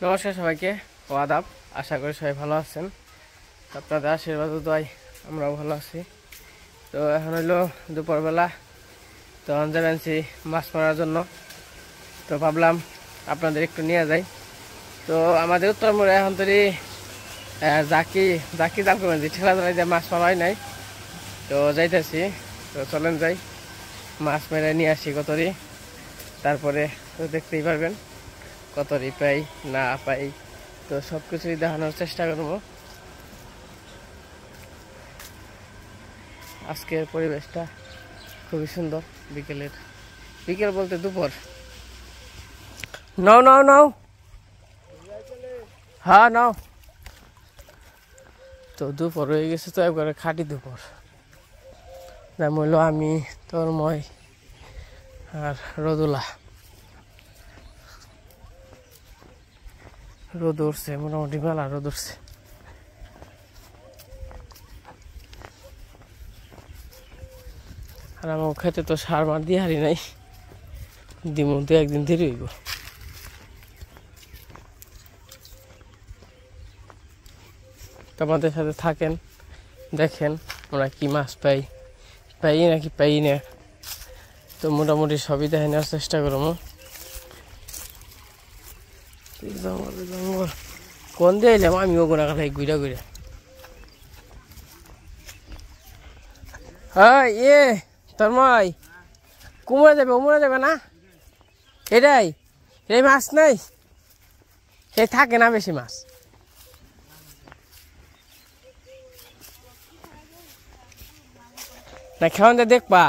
নমস্কার সবাইকে ও আদাব। আশা করি সবাই ভালো আছেন। আপনাদের আশীর্বাদ দোয়ায় আমরাও ভালো আছি। তো এখন হইলো দুপুরবেলা, তো যাবেনছি মাছ মারার জন্য। তো ভাবলাম আপনাদের একটু নিয়ে যাই। তো আমাদের উত্তর মোড়ে এখন তৈরি জাকি জাল করবেন যে ঠেলা চালাই দিয়ে মাছ মারা হয় নাই। তো যাইতেছি, তো চলেন যাই মাছ মেরে নিয়ে আসি কতরি। তারপরে তো দেখতেই পারবেন কতরি পাই না পাই, তো সব কিছুই দেখানোর চেষ্টা করব। আজকের পরিবেশটা খুবই সুন্দর, বিকেল বলতে দুপুর। নাও নাও নাও, হ্যাঁ নাও। তো দুপুর হয়ে গেছে, তো একবারে খাঁটি দুপুর। যেমন হইলো আমি, তন্ময় আর রোদুলা। রোদ উঠছে, মোটামুটি মেলা রোদ উঠছে। আর আমার খেতে তো সার মার দিয়ে হারি নাই, দিমন তো একদিন দেরি হইব। তোমাদের সাথে থাকেন, দেখেন আমরা কি মাছ পাই নাকি পাই না। তো মোটামুটি সবই দেখে নেওয়ার চেষ্টা করবো। জঙ্গল কোন দিয়ে এলাম আমি, ও গোনা কাঠাই ঘুরে ঘুরে। হ্যাঁ তন্ময়, কুমড়া যাবে না? এটাই মাছ নাই, এই থাকে না বেশি মাছ। না খাওয়ান দেখবা।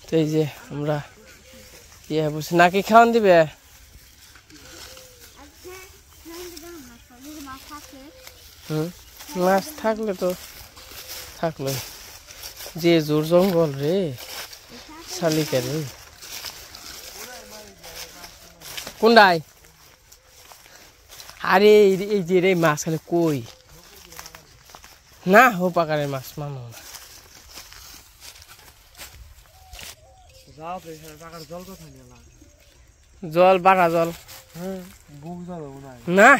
তো এই যে আমরা বলছি নাকি খাওয়ান দিবে। মাছ থাকলে তো থাকলো, যে জোর জঙ্গল রে শালিকা রে। কোনটাই? আরে এই যে রে মাছ খালি কই না, হো পাকারের মাছ মানো না। জল বাড়া জল না,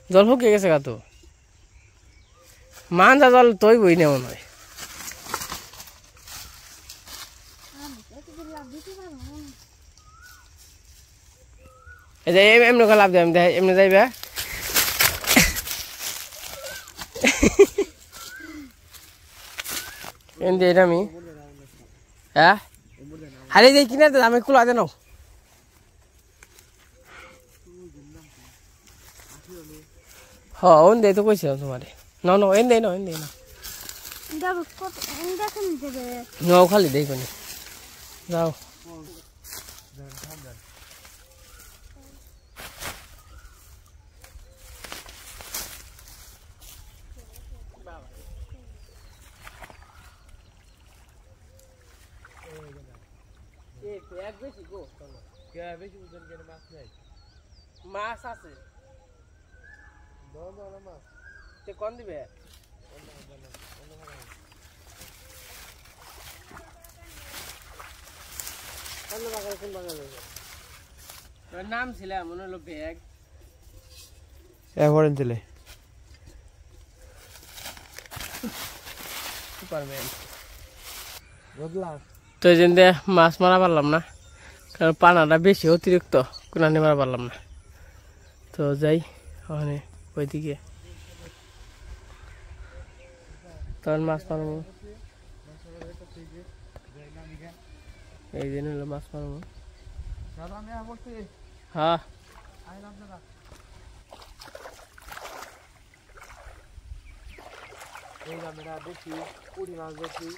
জল শুকিয়ে গেছে গা। তো মানজা জল তৈ বই নেও নয়। এমনি লাভ দেয় এমনি যাইবে। এটা আমি হ্যাঁ হারে যাই কিনা আমি কুলা দেন। হন দে তো কইছে তোমারে, নাও নাও এন দে না নাও, খালি দেই কোনি যাও। মাছ আছে কোন দিবে? নাম ছিল মনে হলো ব্যাগ ছিলে সুপারম্যান। তো এই জন্য মাছ মারা পারলাম না, কারণ পানাটা বেশি অতিরিক্ত, কোনানি মারা পারলাম না। তো যাই ওখানে ওইদিকে, তখন মাছ মারবো। এই দিন হলো মাছ মারবো। হ্যাঁ দেখি পুরি মাছ দেখি।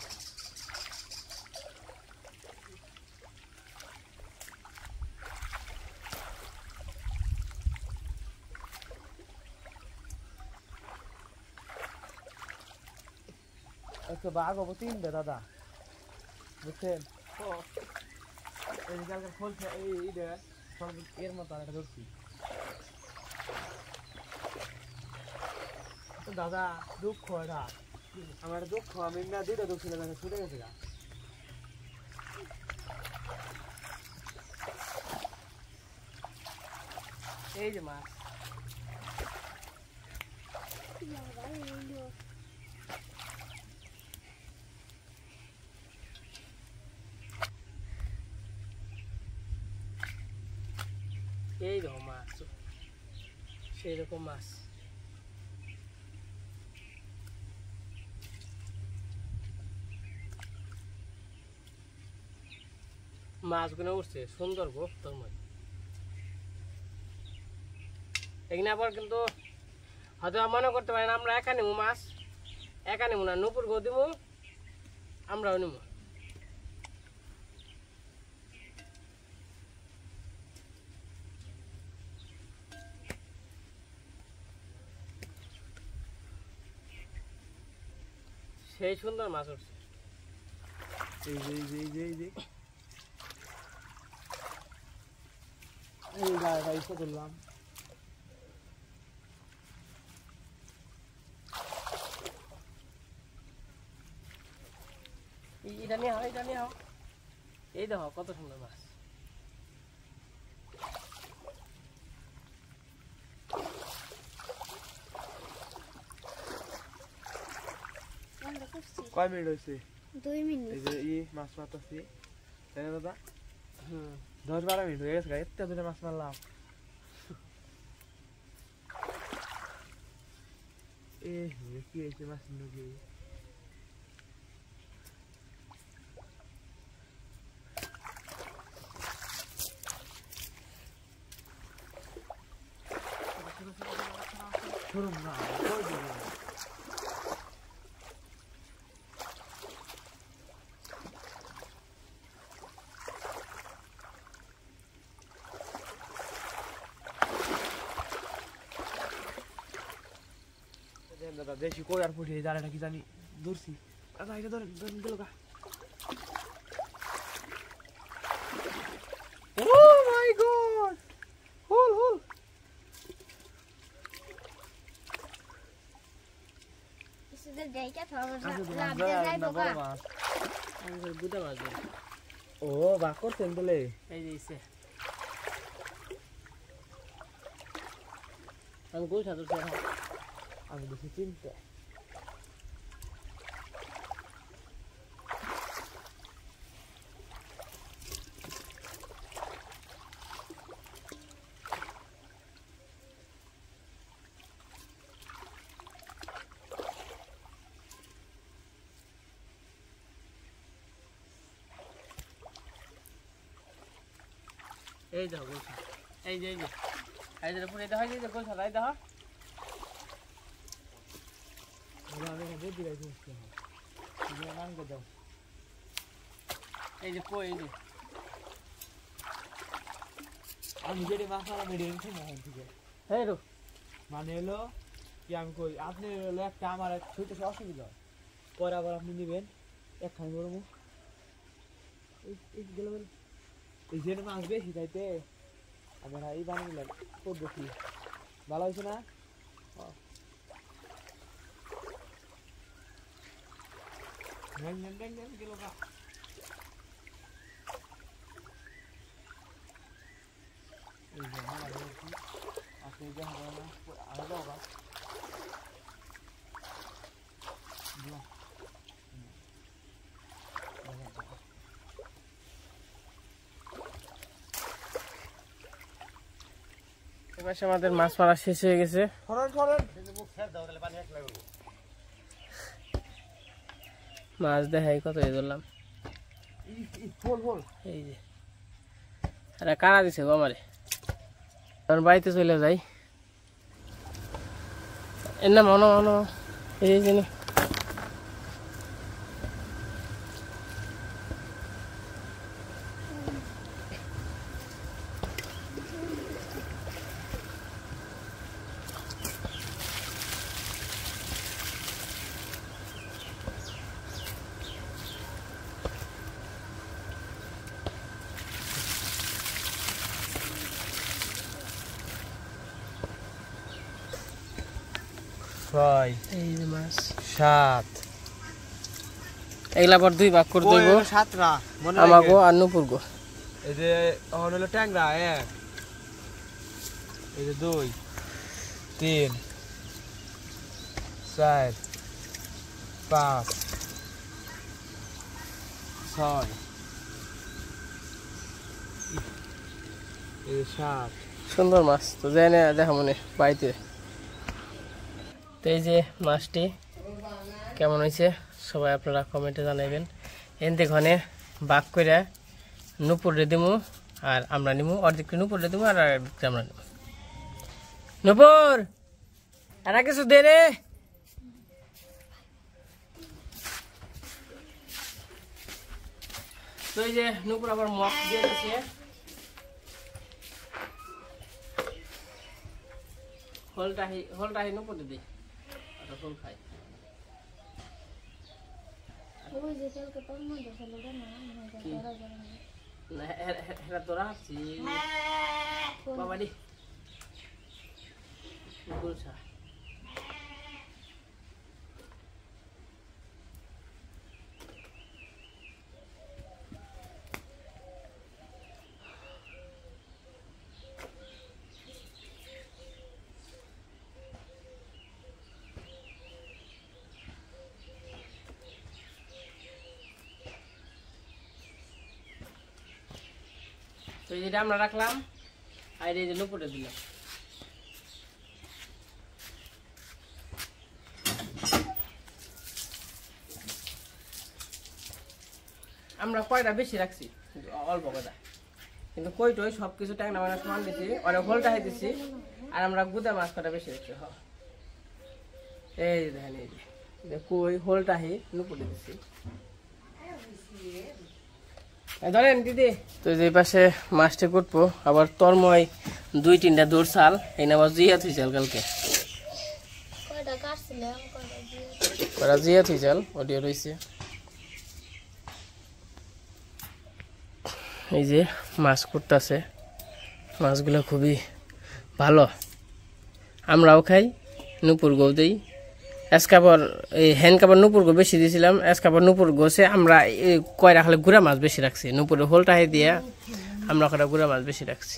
আচ্ছা বাঘ হবো তিনটে দাদা, বুঝছেন? খুলছে এর মতো আর একটা ধরছি। দাদা দুঃখ, এটা আমার দুঃখ, আমি না দুইটা দুঃখ ছিল, ছুটে গেছে গা। এই যে মাছ এই দেখো মাছ সেই রকম মাছ মাছগুলো উঠছে সুন্দর গো তোর মধ্যে এখানে আবার কিন্তু হয়তো মনে করতে পারেন আমরা একা নেবো মাছ একা নেবো না নুপুর গো দিব আমরাও নেবো সেই সুন্দর মাছ উঠছে এই যে এই যে এই যে এই যে এই গাড়িটা ইচ্ছা করলাম এটা নিয়ে হয় এটা নিয়ে হোক এই দেখো কত সুন্দর মাছ কয় মিনিট হয়েছে 2 মিনিট এই যে মাছ মারতেছি তাই না দাদা 10-12 মিনিট হয়ে গেছে এত দূরে মাছ মারলাম কি হয়েছে মাছ নাকি শুনুন না দাদা দেশি কই আর ফুটে জালে কি জানি ধরছি দাদা এটা ধরে গেল গা ও মাই গড হুল হুল ইসুদের দেইকা থামা লাভ যাই বাবা আমি বুঝতে পারছি ও বা করতেন বলে এই যে ইসে আমি কই সাথে আমি দেখি চিন্তা এই দেখো গোলসা এই যে এই যে পুরো এটা হয় যে গোলসা এই দেখো আমি বুঝি যাই বুঝতে হবে তুমি নাম দাও এই যে কই এই যে আমি যেটি মাছালা মেডিয়েন থেকে মহন থেকে এই রো মানে হলো কি আমি কই আপনি হলো একটা আমার ছুটে অসুবিধা পরে আবার আপনি নেবেন একখানি বড় মুখ এই গেল এই যে মাছ বেশি তাইতে আমরা এই বানিয়ে পদ্ধতি ভালো হয়েছে না গেল গা এই যে আমার আপনি যা হবে না আরো বাবা এবার আমাদের মাছ মারা শেষ হয়ে গেছে মাছ দেখাই কত ধরলাম এই যে আরে কারা দিছে গো আমারে তখন বাড়িতে চলে যাই এর নাম মনো এই যে ছয় এই যে মাছ 7 এগুলা পর দুই ভাগ করে দেব 7টা মনে আমাগো আর নুপুর গো এই যে হলো ট্যাংরা এক এই যে 2 3 4 5 6 এই 7 সুন্দর মাছ তো জানি দেখা মনে বাড়িতে। তো এই যে মাছটি কেমন হয়েছে সবাই আপনারা কমেন্টে জানাবেন। এনতে ঘনে বাক করে নুপুরে দিমু আর আমরা নিমু, অর্ধেক নুপুরে দিমু আর আমরা নিমু। নুপুর আর কিছু দে রে। তো এই যে নুপুর আবার মগ দিয়ে দিচ্ছে, হলটাহি নুপুরে দিই আর হল খাই। ওই যে তেলকে তোর মধ্যে ফেলে দে না, না হেরা তোরা হাসছি বাবা দি গুলছা। তো যেটা আমরা রাখলাম আর এই যে নুপুরে দিলাম। আমরা কয়টা বেশি রাখছি অল্প কয়টা, কিন্তু কইটই সবকিছু ট্যাংরা মাছ সমান দিচ্ছি, অনেক হোলটা হয়ে দিচ্ছি আর আমরা গুদা মাছ কটা বেশি রাখছি। এই দেখেন এই যে কই হোলটা হি নুপুরে দিচ্ছি। ধরেন দিদি। তো এই পাশে মাছটি কুটবো, আবার তরময় 2-3টা দূর চাল এই না আবার জিয়া থুই চাল কালকে কটা জিয়া থুই চাল ওটিও রয়েছে। এই যে মাছ কুটতেছে, মাছগুলো খুবই ভালো, আমরাও খাই, নুপুর গো দিই। এসকাবর এই হ্যান্ড কাপড় নুপুর গো বেশি দিয়েছিলাম, এসকাবর নুপুর গোছে আমরা কয়রা খালে গুড়া মাছ বেশি রাখছি, নুপুরে হোলটাহে দিয়ে আমরা কটা গুড়া মাছ বেশি রাখছি।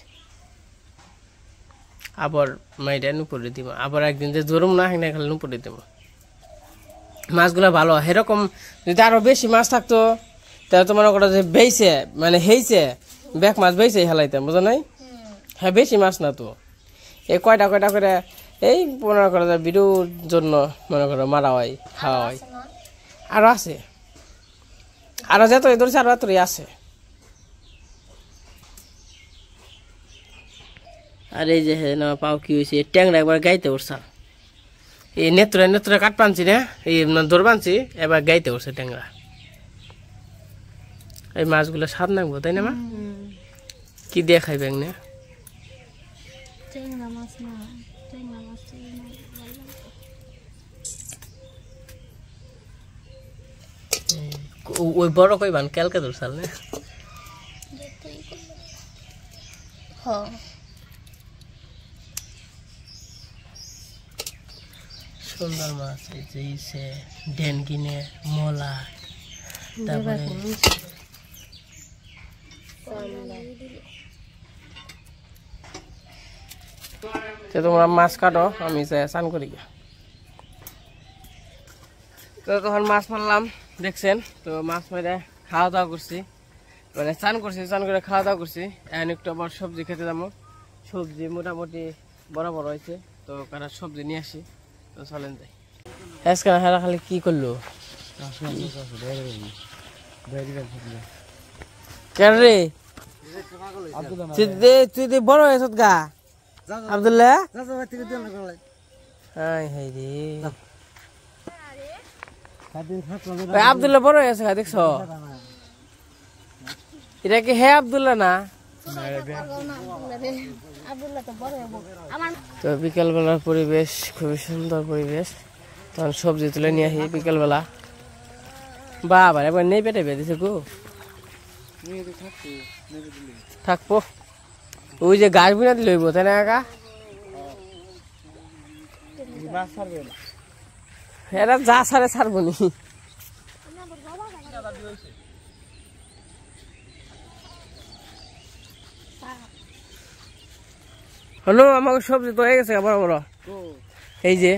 আবার মাইটা নুপুরে দিব, আবার একদিন যে জরুম না হেন খালে নুপুরে দিব। মাছগুলো ভালো, সেরকম যদি আরো বেশি মাছ থাকতো তাহলে তো মনে করো যে বেইছে মানে হেইছে ব্যাক মাছ বেইছে হেলাইতাম, বুঝো নাই? হ্যাঁ বেশি মাছ না তো, এই কয়টা কয়টা করে এই মনে করো যে বিরুর জন্য মনে করো মারা হয়, খাওয়া হয়। আরো আছে, আরো যত ধরছে আরো এতই আছে। আর এই যে পাও কি হয়েছে, ট্যাংরা একবার গাইতে উঠছাল, এই নেত্রে কাঠ পানছি না, এই দৌড় বানছি এবার গাইতে উঠছে ট্যাংরা। এই মাছগুলো স্বাদ নাকবো তাই না মা? কি দিয়ে খাইবে না? ওই বড় কইবান কালকে ধরছাল না? সুন্দর মাছ, এই যে ইসে ডেনকিনে মোলা, তারপরে তোমরা মাছ কাটো, আমি স্নান করি। তো তখন মাছ মারলাম দেখছেন, তো মাছ মেরে খাওয়া দাওয়া করছি, মানে স্নান করছি, স্নান করে খাওয়া দাওয়া করছি। এখন একটু আবার সবজি খেতে যাবো, সবজি মোটামুটি বড় বড় হয়েছে, তো কারা সবজি নিয়ে আসি, তো চলেন যাই। আজকে হেরা খালি কি করলো কেন রে? তুই বড় হয়েছ গা আব্দুল্লাহ? আব্দুল্লাহ বড় হয়েছে দেখছ? এটা কি হে আব্দুল্লাহ না? তো বিকেল বেলার পরিবেশ খুবই সুন্দর পরিবেশ, তখন সবজি তুলে নিয়ে আসি বিকেল বেলা। বাবা একবার নেই পেটে বেঁধেছে গো, থাকবো ওই যে গাছ বিনা দিল তাই না একা? এরা যা সারে ছাড়বো নি। হলো আমাকে সবজি তো হয়ে গেছে বড় বড় এই যে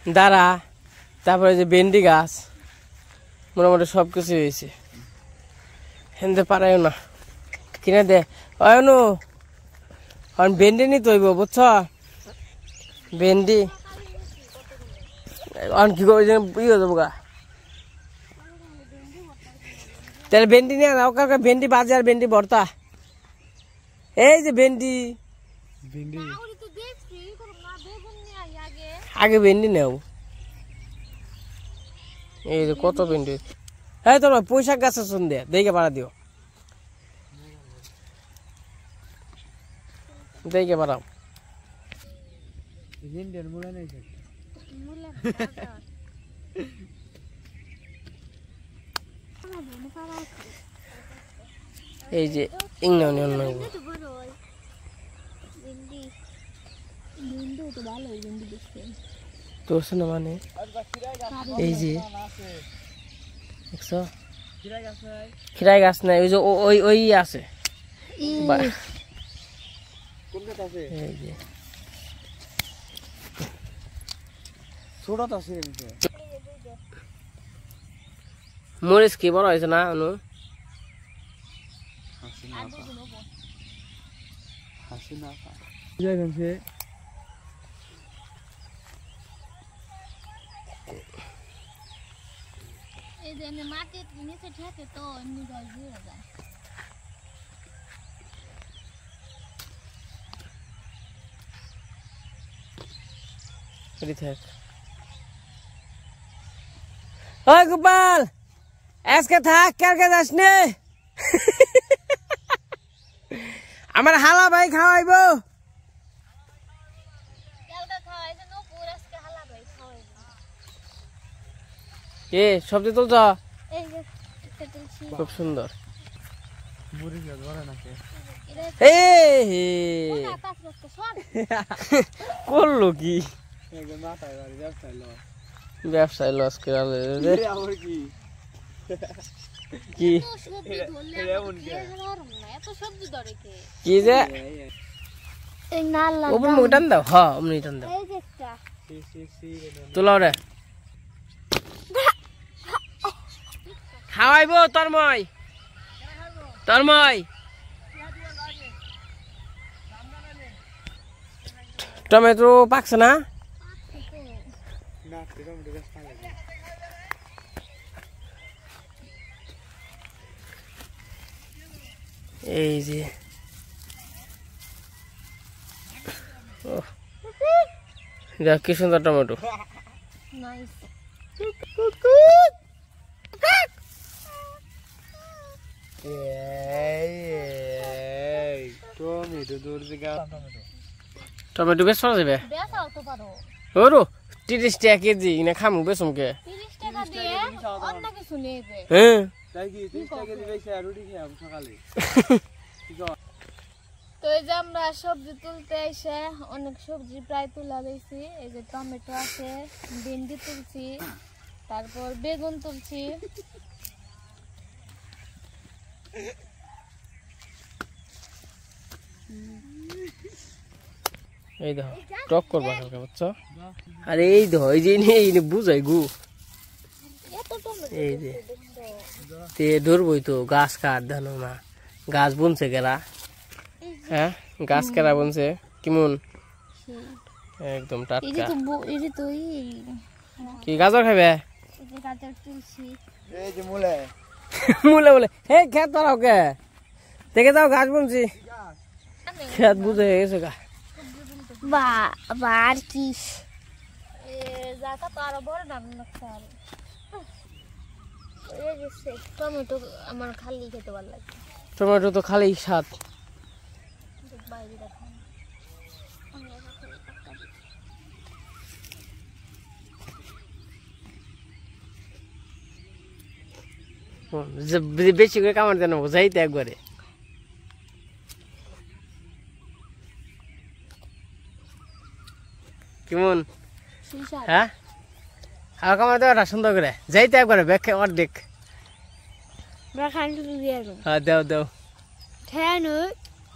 দাঁড়া তারপরে যে ভেন্ডি গাছ মোটামুটি সব কিছু হয়েছে হেনতে পারাইও না কিনে দে অনু ভেন্ডি নিতে হইব বুঝছ ভেন্ডি কি ইয়ে দেবো গা তাহলে ভেন্ডি নিয়ে যাও কাকা ভেন্ডি বাজে আর ভেন্ডি ভর্তা এই যে ভেন্ডি আগে ভেন্ডি নেও এই যে কত ভেন্ডি হ্যাঁ তোমার পুঁইশাক গাছের সন্ধে দেখে পাড়া দিও দেখে পাড়াও এই যে ইংল্যান্ড অন্য তোর না মানে এই যে দেখছো খিরাই গাছ নাই ওই যে ওই আছে এই যে মরিচ কি বড় হয়েছে না অনু মাটির নিচে ঠেকে তো এমনি জল দিয়ে যায় ওই গোপাল আজকে থাক কালকে যাস নে আমার হালা ভাই খাওয়াইব এ সবজি তুলছ খুব সুন্দর করলো কি ব্যবসায় লস করে কি কি যে টান দাও হ্যাঁ অমনি টান দাও তোলাও রে খাওয়াইবো তরময় টমেটো পাকছে না এই যে দেখ কি সুন্দর টমেটো টমেটো বেশ পাওয়া যাবে ওরো 30 টাকা কেজি না খামু বেসমকে হ্যাঁ তো এই যে আমরা সবজি তুলতে এসে অনেক সবজি প্রায় তুলা দিয়েছি এই যে টমেটো আছে ভেন্ডি তুলছি তারপর বেগুন তুলছি এই দেখো টক করবা কালকে বুঝছো আরে এই দেখো এই যে এই বুঝাই গু এই যে তে ধরবই তো গাছ কাট জানো না গাছ বুনছে গেরা হ্যাঁ গাছ কেরা বুনছে কেমন একদম টাটকা কি গাজর খাবে মুলে বলে হে খেত ধরাও কে দেখে যাও গাছ বুনছি খেত বুঝে গেছে গা আর কি আরো বড় টমেটো আমার খালি খেতে ভালো লাগে টমেটো তো খালি স্বাদ বেশি করে কামড় দেন যাইতে একবারে কেমন হ্যাঁ আর কামড় দেওয়াটা সুন্দর করে যাইতে একবারে ব্যাখ্যা অর্ধেক হ্যাঁ দাও দাও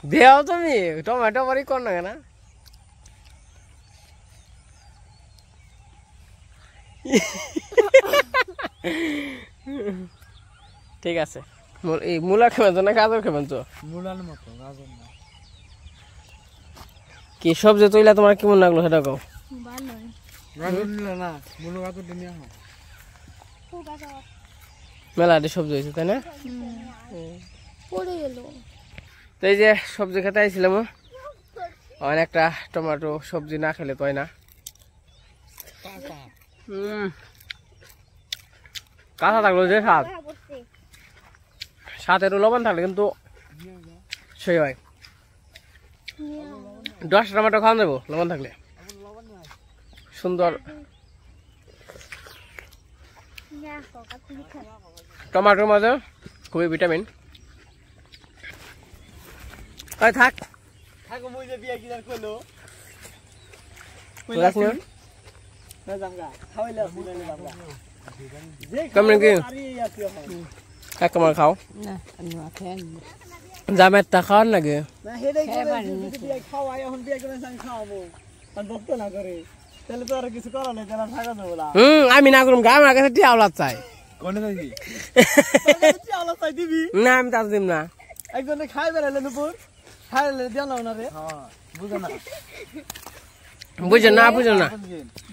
দেও তুমি টমেটো বাড়ি কর না কেন ঠিক আছে এই মূলা খাবেন তো না গাজর খাবেন তো মূলার মতো গাজর না কি সবজি তৈলা তোমার কেমন লাগলো সেটা কও ভালোই গাজর নিলে না মূল গাজর নিয়ে হয় মেলাটি সবজি হয়েছে তাই না পড়ে গেল তো এই যে সবজি খেতে আইছিলাম অনেকটা টমেটো সবজি না খেলে তো হয় না কাঁচা থাকলো যে স্বাদ সাথে একটু লবণ থাকলে কিন্তু সেই হয় 10 টমেটো খাওয়া যাবো লবণ থাকলে সুন্দর টমেটোর মধ্যে খুবই ভিটামিন থাক থাকো মই যে বিয়া কিনা কইলো না জামগা খাওয়াইলে আসলে জামগা কেমন কি এক কামড় খাও না আমি খাই জামের তা খাওয়ার নাকি না হেডাই করে বিয়া খাওয়াই এখন বিয়া করে সাং খাওয়াবো আর বক্ত না করে তাহলে তো আর কিছু করা নেই তারা থাকা দেবো না আমি না করুম গা আমার কাছে টিয়াওলাত চাই কোনে যাইবি চাওলা চাই দিবি না আমি তা দিম না একজনে খাই বেড়াইলে নুপুর খাইলে দিয়া নাও না রে বুঝো না বুঝো না বুঝো না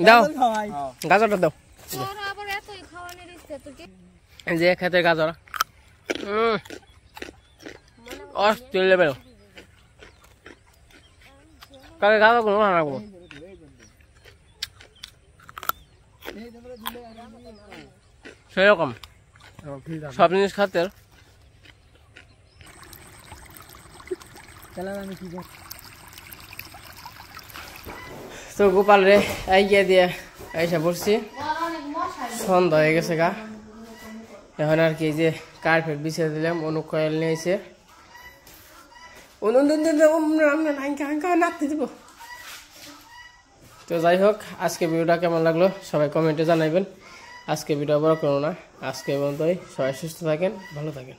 দাও খাওয়াই গাজরটা দাও তোর আবার এতই খাওয়ানোর ইচ্ছে তো কি এই যে খেতে গাজর অস্থির লেভেল কাকে গাজর কোনো না রাখবো সেরকম সব জিনিস খাতে তো গোপাল রে আইগিয়া দিয়ে আইসা পড়ছি সন্ধ্যা হয়ে গেছে গা এখন আর কি যে কার্পেট বিছিয়ে দিলাম অনুকয়েল নিয়েছে নাচতে দিব তো যাই হোক আজকে ভিডিওটা কেমন লাগলো সবাই কমেন্টে জানাইবেন আজকে ভিডিও বড় করো না আজকে পর্যন্তই সবাই সুস্থ থাকেন ভালো থাকেন